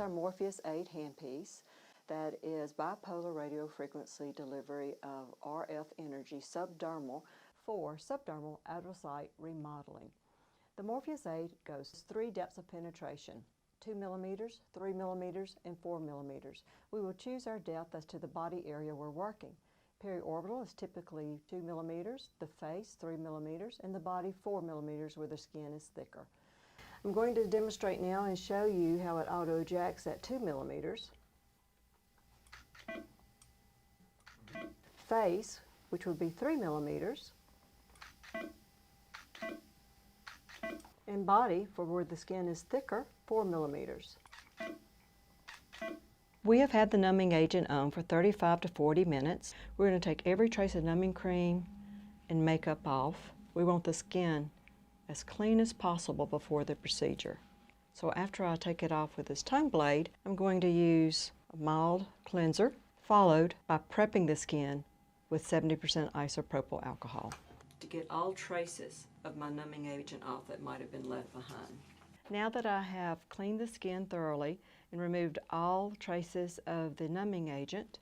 our Morpheus 8 handpiece that is bipolar radio frequency delivery of RF energy subdermal for subdermal out-of-site remodeling. The Morpheus 8 goes 3 depths of penetration: 2 millimeters, 3 millimeters, and 4 millimeters. We will choose our depth as to the body area we're working. Periorbital is typically 2 millimeters, the face 3 millimeters, and the body 4 millimeters where the skin is thicker. I'm going to demonstrate now and show you how it auto-ejects at 2 millimeters. Face, which would be 3 millimeters, and body, for where the skin is thicker, 4 millimeters. We have had the numbing agent on for 35 to 40 minutes. We're going to take every trace of numbing cream and makeup off. We want the skin as clean as possible before the procedure. So after I take it off with this tongue blade, I'm going to use a mild cleanser, followed by prepping the skin with 70% isopropyl alcohol to get all traces of my numbing agent off that might have been left behind. Now that I have cleaned the skin thoroughly and removed all traces of the numbing agent,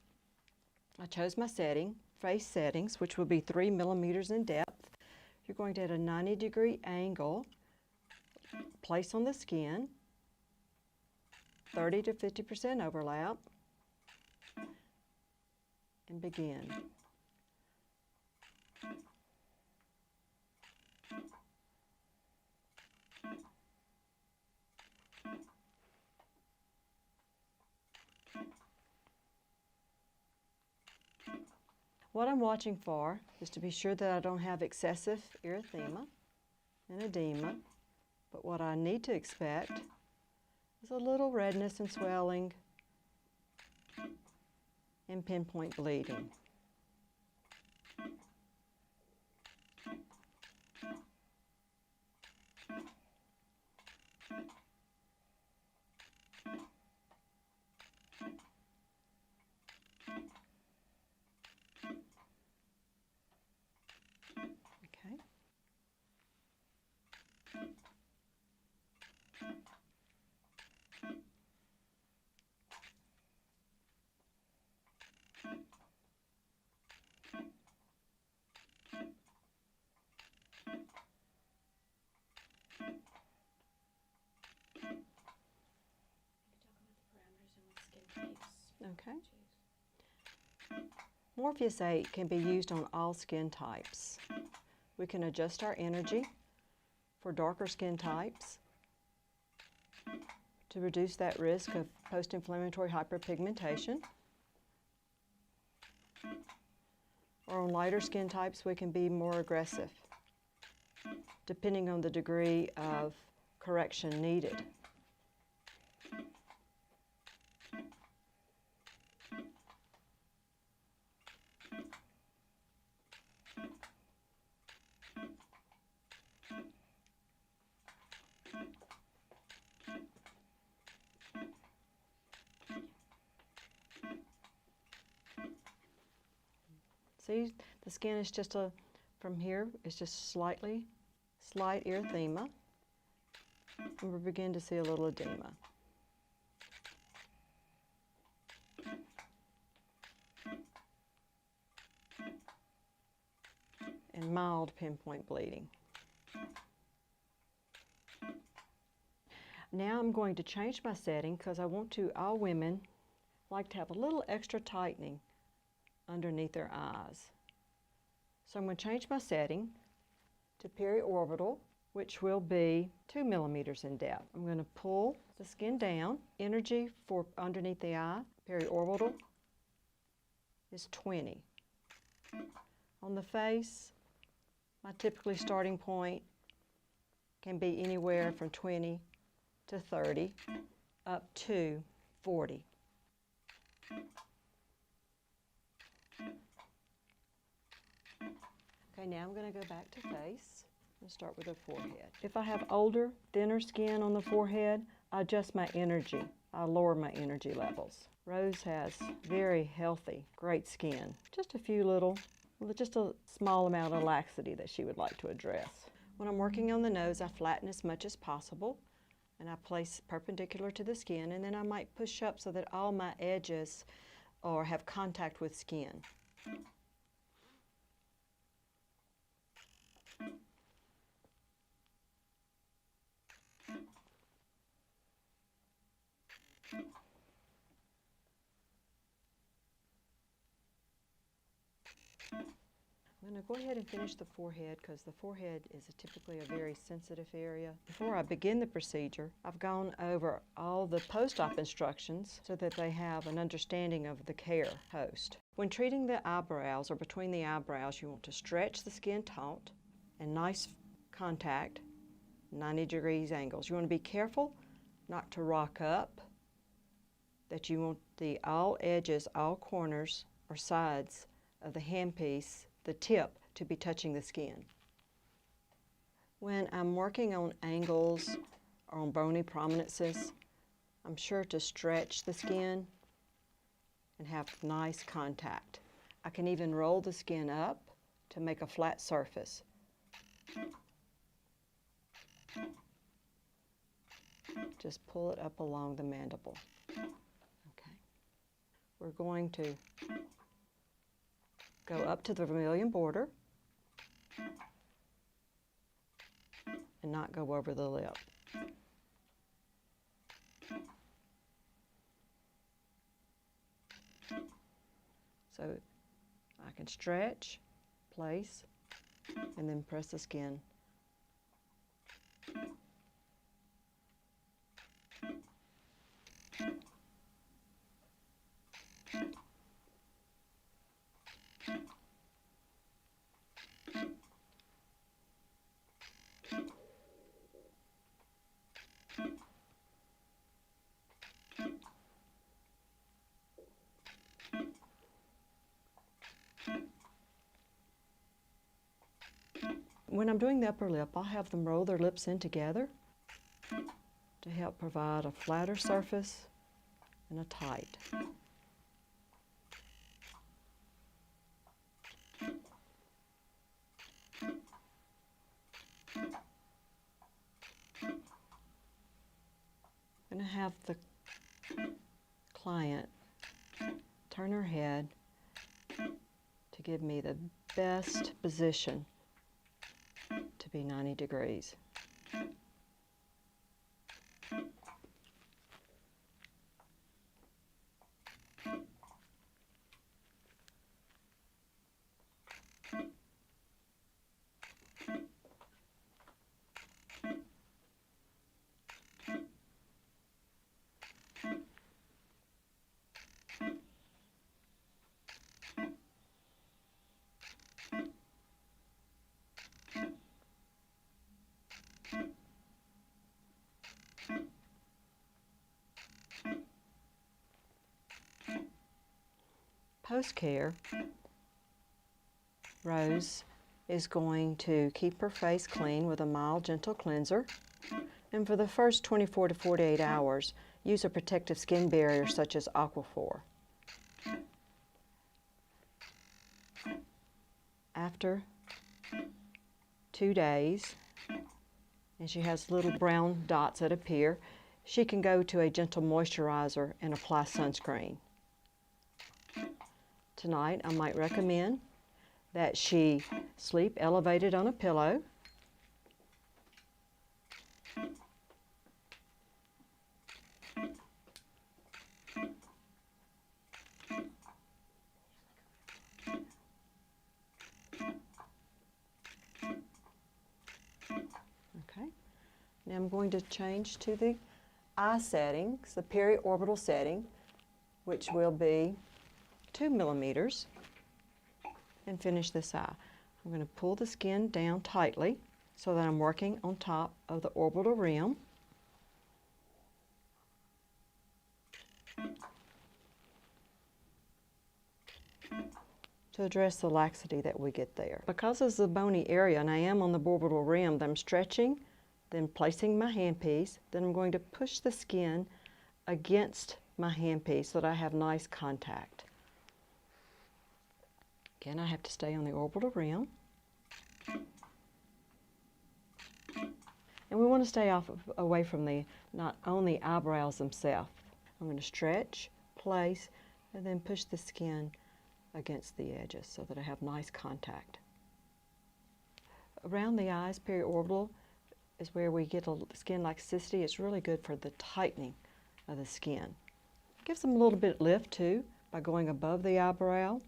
I chose my setting, face settings, which will be 3 millimeters in depth. You're going to at a 90-degree angle, place on the skin, 30 to 50% overlap, and begin. What I'm watching for is to be sure that I don't have excessive erythema and edema, but what I need to expect is a little redness and swelling and pinpoint bleeding. Okay. Okay. Morpheus 8 can be used on all skin types. We can adjust our energy for darker skin types to reduce that risk of post-inflammatory hyperpigmentation. Or on lighter skin types, we can be more aggressive, depending on the degree of correction needed. See, the skin is just from here, it's just slight erythema, and we begin to see a little edema. And mild pinpoint bleeding. Now I'm going to change my setting because I want all women like to have a little extra tightening underneath their eyes. So I'm going to change my setting to periorbital, which will be 2 millimeters in depth. I'm going to pull the skin down. Energy for underneath the eye, periorbital, is 20. On the face, my typically starting point can be anywhere from 20 to 30 up to 40. Okay, now I'm going to go back to face and start with the forehead. If I have older, thinner skin on the forehead, I adjust my energy. I lower my energy levels. Rose has very healthy, great skin. Just a small amount of laxity that she would like to address. When I'm working on the nose, I flatten as much as possible. and I place perpendicular to the skin, and then I might push up so that all my edges have contact with skin. I'm going to go ahead and finish the forehead because the forehead is typically a very sensitive area. Before I begin the procedure, I've gone over all the post-op instructions so that they have an understanding of the care post. When treating the eyebrows or between the eyebrows, you want to stretch the skin taut and nice contact, 90 degrees angles. You want to be careful not to rock up, that you want all edges, all corners or sides of the handpiece, the tip, to be touching the skin. When I'm working on angles or on bony prominences, I'm sure to stretch the skin and have nice contact. I can even roll the skin up to make a flat surface. Just pull it up along the mandible. Okay. We're going to go up to the vermilion border and not go over the lip. So I can stretch, place, and then press the skin. When I'm doing the upper lip, I'll have them roll their lips in together to help provide a flatter surface and a tight. I'm going to have the client turn her head to give me the best position to be 90 degrees. Post-care, Rose is going to keep her face clean with a mild, gentle cleanser. And for the first 24 to 48 hours, use a protective skin barrier such as Aquaphor. After 2 days, and she has little brown dots that appear, she can go to a gentle moisturizer and apply sunscreen. Tonight, I might recommend that she sleep elevated on a pillow. Okay. Now I'm going to change to the eye settings, the periorbital setting, which will be 2 millimeters, and finish this eye. I'm going to pull the skin down tightly so that I'm working on top of the orbital rim. To address the laxity that we get there. Because it's a bony area and I am on the orbital rim, I'm stretching, then placing my handpiece, then I'm going to push the skin against my handpiece so that I have nice contact. Again, I have to stay on the orbital rim. And we want to stay away from not on the eyebrows themselves. I'm going to stretch, place, and then push the skin against the edges so that I have nice contact. Around the eyes, periorbital is where we get a skin laxity. It's really good for the tightening of the skin. Gives them a little bit lift too by going above the eyebrow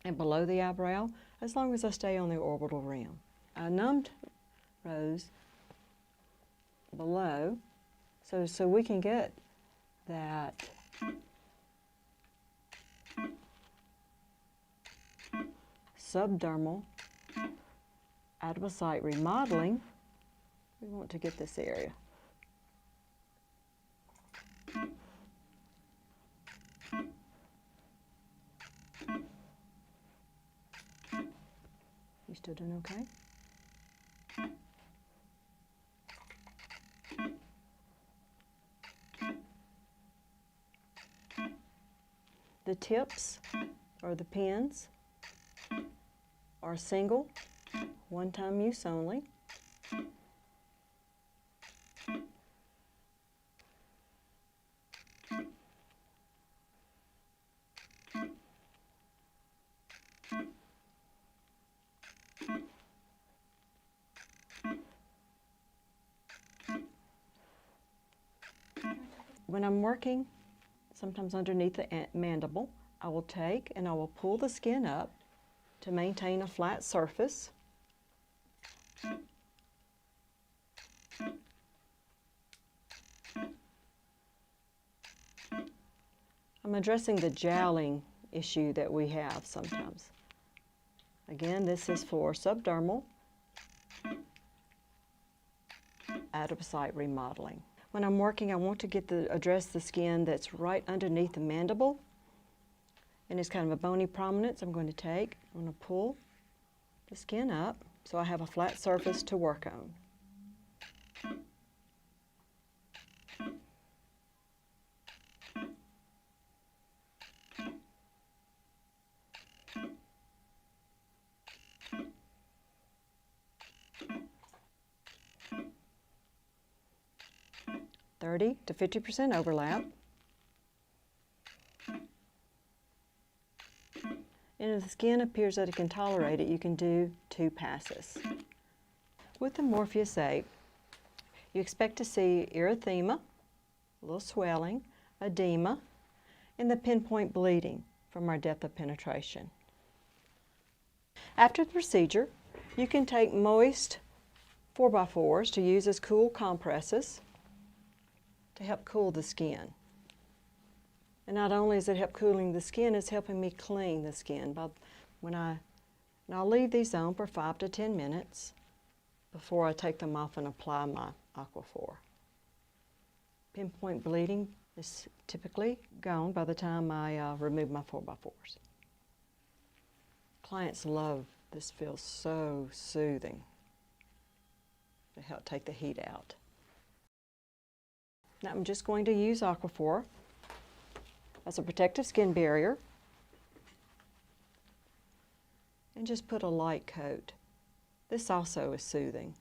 and below the eyebrow, as long as I stay on the orbital rim. I numbed rows below so we can get that subdermal adipocyte remodeling. We want to get this area. You still doing okay? The tips or the pins are single, one-time use only. When I'm working, sometimes underneath the mandible, I will take and I will pull the skin up to maintain a flat surface. I'm addressing the jowling issue that we have sometimes. Again, this is for subdermal adipocyte remodeling. When I'm working, I want to address the skin that's right underneath the mandible, and it's kind of a bony prominence. I'm going to pull the skin up so I have a flat surface to work on. (30 to 50% overlap). And if the skin appears that it can tolerate it, you can do 2 passes. With the Morpheus 8, you expect to see erythema, a little swelling, edema, and the pinpoint bleeding from our depth of penetration. After the procedure, you can take moist 4x4s to use as cool compresses to help cool the skin. And not only is it help cooling the skin, it's helping me clean the skin. I'll leave these on for 5 to 10 minutes before I take them off and apply my Aquaphor. Pinpoint bleeding is typically gone by the time I remove my 4x4s. Clients love this. Feels so soothing to help take the heat out. Now I'm just going to use Aquaphor as a protective skin barrier and just put a light coat. This also is soothing.